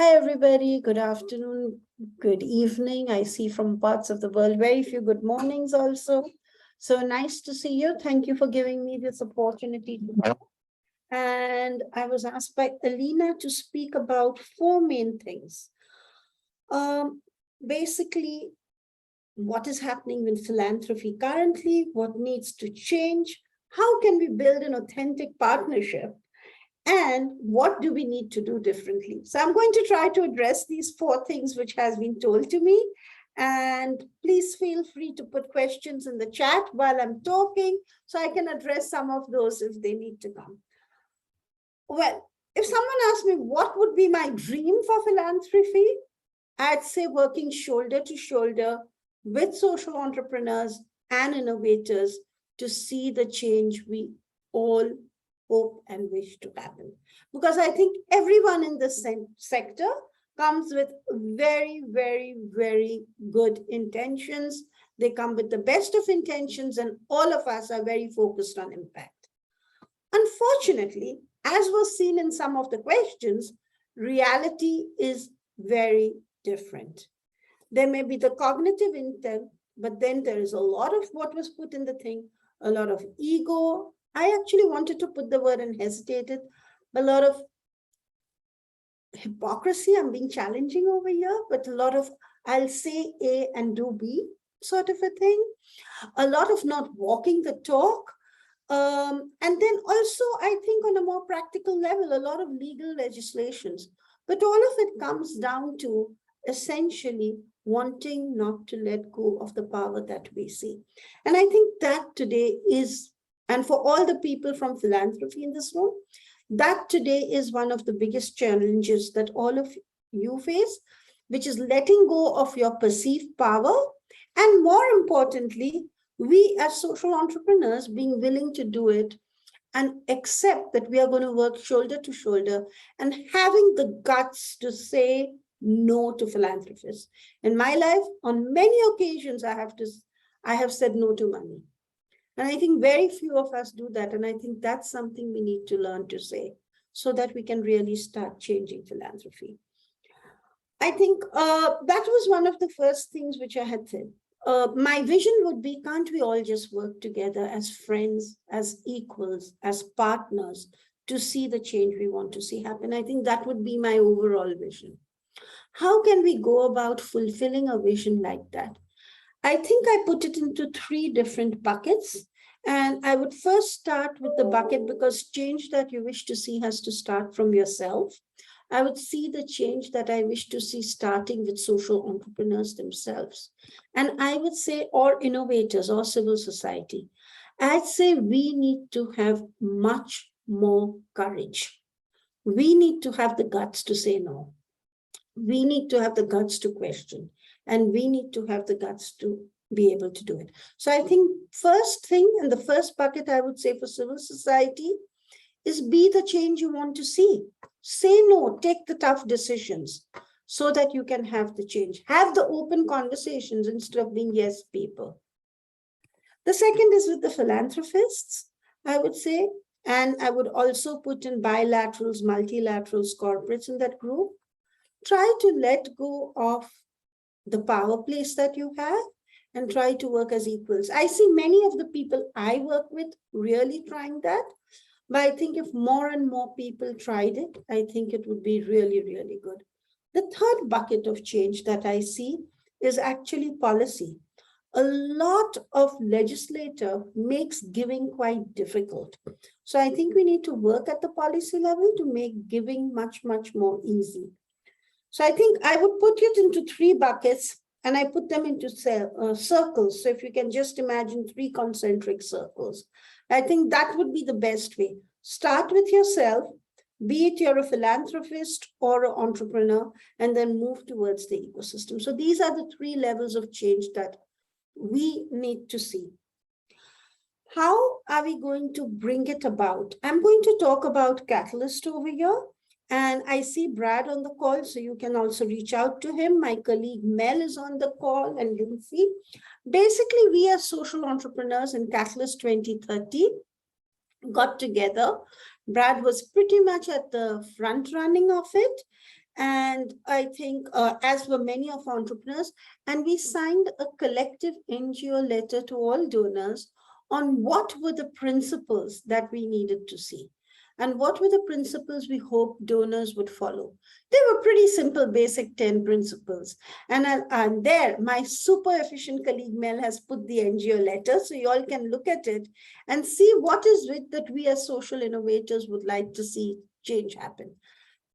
Hi, everybody. Good afternoon, good evening. I see from parts of the world very few good mornings also. So nice to see you. Thank you for giving me this opportunity to talk. And I was asked by Alina to speak about four main things. Basically, what is happening with philanthropy currently, what needs to change, how can we build an authentic partnership, and what do we need to do differently? So I'm going to try to address these four things which has been told to me. And please feel free to put questions in the chat while I'm talking so I can address some of those if they need to come. Well, if someone asked me what would be my dream for philanthropy, I'd say working shoulder to shoulder with social entrepreneurs and innovators to see the change we all hope and wish to happen. Because I think everyone in this sector comes with very, very, very good intentions. They come with the best of intentions, and all of us are very focused on impact. Unfortunately, as was seen in some of the questions, reality is very different. There may be the cognitive intent, but then there is a lot of what was put in the thing, a lot of ego. I actually wanted to put the word and hesitated, a lot of hypocrisy. I'm being challenging over here, but a lot of I'll say A and do B sort of a thing. A lot of not walking the talk. And then also, I think on a more practical level, a lot of legal legislations. But all of it comes down to essentially wanting not to let go of the power that we see. And I think that today is, and for all the people from philanthropy in this room, that today is one of the biggest challenges that all of you face, which is letting go of your perceived power. And more importantly, we as social entrepreneurs being willing to do it and accept that we are going to work shoulder to shoulder and having the guts to say no to philanthropists. In my life, on many occasions, I have said no to money. And I think very few of us do that. And I think that's something we need to learn to say so that we can really start changing philanthropy. I think that was one of the first things which I had said. My vision would be, can't we all just work together as friends, as equals, as partners to see the change we want to see happen? I think that would be my overall vision. How can we go about fulfilling a vision like that? I think I put it into three different buckets. And I would first start with the bucket because change that you wish to see has to start from yourself. I would see the change that I wish to see starting with social entrepreneurs themselves. And I would say, or innovators or civil society. I'd say we need to have much more courage. We need to have the guts to say no. We need to have the guts to question. And we need to have the guts to be able to do it. So I think first thing, and the first bucket I would say for civil society is be the change you want to see. Say no, take the tough decisions so that you can have the change. Have the open conversations instead of being yes people. The second is with the philanthropists, I would say, and I would also put in bilaterals, multilaterals, corporates in that group. Try to let go of the power place that you have and try to work as equals. I see many of the people I work with really trying that. But I think if more and more people tried it, I think it would be really, really good. The third bucket of change that I see is actually policy. A lot of legislature makes giving quite difficult. So I think we need to work at the policy level to make giving much, much more easy. So I think I would put it into three buckets and I put them into circles. So if you can just imagine three concentric circles, I think that would be the best way. Start with yourself, be it you're a philanthropist or an entrepreneur, and then move towards the ecosystem. So these are the three levels of change that we need to see. How are we going to bring it about? I'm going to talk about Catalyst over here. And I see Brad on the call, so you can also reach out to him. My colleague Mel is on the call, and you'll see. Basically, we as social entrepreneurs in Catalyst 2030 got together. Brad was pretty much at the front running of it. And I think, as were many of entrepreneurs, and we signed a collective NGO letter to all donors on what were the principles that we needed to see and what were the principles we hoped donors would follow. They were pretty simple, basic 10 principles. And there, my super efficient colleague Mel has put the NGO letter, so you all can look at it and see what is it that we as social innovators would like to see change happen.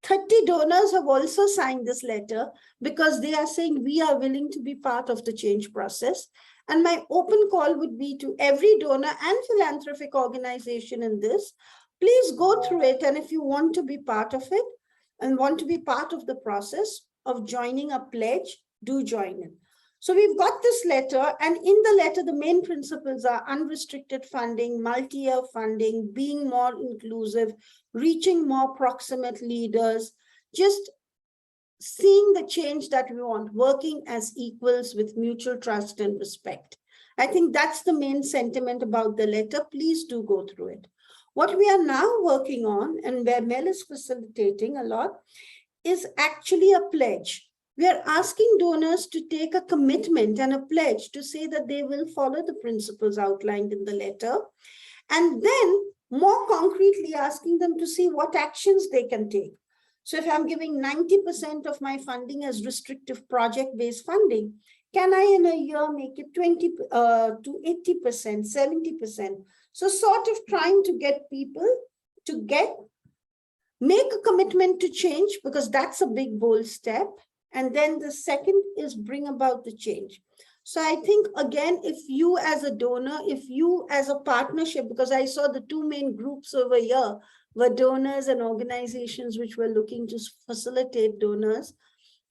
30 donors have also signed this letter because they are saying we are willing to be part of the change process. And my open call would be to every donor and philanthropic organization in this, please go through it. And if you want to be part of it and want to be part of the process of joining a pledge, do join in. So we've got this letter, and in the letter, the main principles are unrestricted funding, multi-year funding, being more inclusive, reaching more proximate leaders, just seeing the change that we want, working as equals with mutual trust and respect. I think that's the main sentiment about the letter. Please do go through it. What we are now working on, and where Mel is facilitating a lot, is actually a pledge. We are asking donors to take a commitment and a pledge to say that they will follow the principles outlined in the letter, and then more concretely asking them to see what actions they can take. So if I'm giving 90% of my funding as restrictive project-based funding, can I in a year make it 20 to 80%, 70%? So sort of trying to get people to make a commitment to change, because that's a big, bold step. And then the second is bring about the change. So I think, again, if you as a donor, if you as a partnership, because I saw the two main groups over here were donors and organizations which were looking to facilitate donors.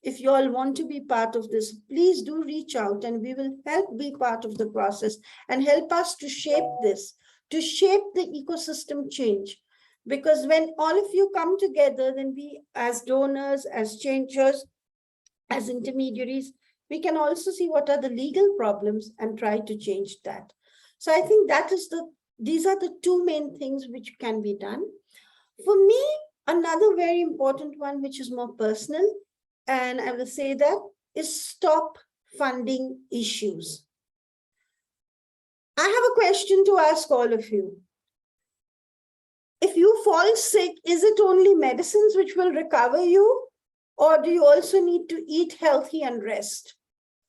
If you all want to be part of this, please do reach out and we will help be part of the process and help us to shape this, to shape the ecosystem change. Because when all of you come together, then we as donors, as changers, as intermediaries, we can also see what are the legal problems and try to change that. So I think these are the two main things which can be done. For me, another very important one, which is more personal, and I will say that, is stop funding issues. I have a question to ask all of you. If you fall sick, is it only medicines which will recover you? Or do you also need to eat healthy and rest?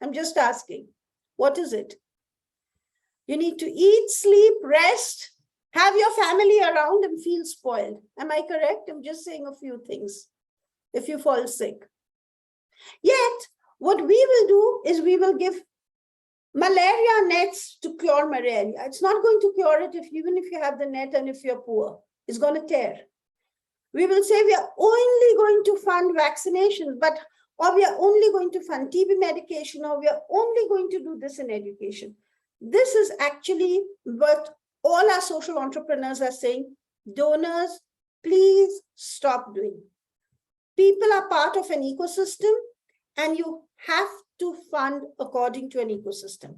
I'm just asking, what is it? You need to eat, sleep, rest, have your family around and feel spoiled. Am I correct? I'm just saying a few things. If you fall sick. Yet, what we will do is we will give malaria nets to cure malaria. It's not going to cure it even if you have the net and if you're poor. It's going to tear. We will say we are only going to fund vaccinations, or we are only going to fund TB medication, or we are only going to do this in education. This is actually what all our social entrepreneurs are saying. Donors, please stop doing. People are part of an ecosystem, and you have to fund according to an ecosystem.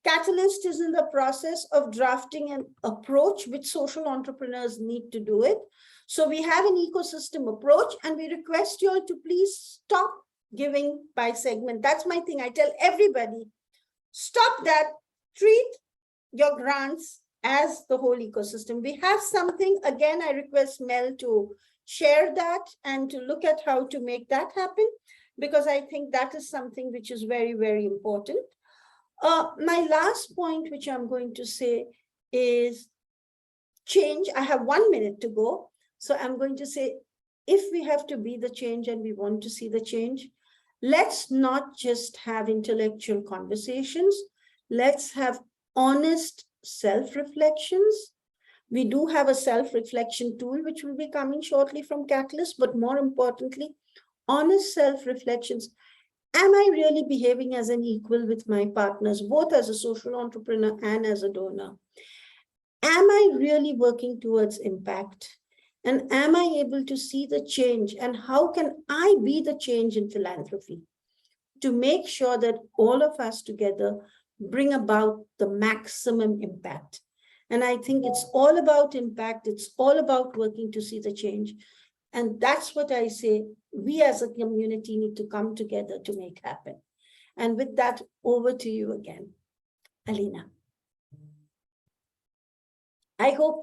Catalyst is in the process of drafting an approach which social entrepreneurs need to do it. So we have an ecosystem approach, and we request you all to please stop giving by segment. That's my thing. I tell everybody, stop that. Treat your grants as the whole ecosystem. We have something, again, I request Mel to share that and to look at how to make that happen, because I think that is something which is very, very important. My last point, which I'm going to say, is change. I have 1 minute to go. So I'm going to say, if we have to be the change and we want to see the change, let's not just have intellectual conversations. Let's have honest self-reflections. We do have a self-reflection tool, which will be coming shortly from Catalyst, but more importantly, honest self-reflections. Am I really behaving as an equal with my partners, both as a social entrepreneur and as a donor? Am I really working towards impact? And am I able to see the change? And how can I be the change in philanthropy to make sure that all of us together bring about the maximum impact? And I think it's all about impact. It's all about working to see the change. And that's what I say, we as a community need to come together to make happen. And with that, over to you again, Alina. I hope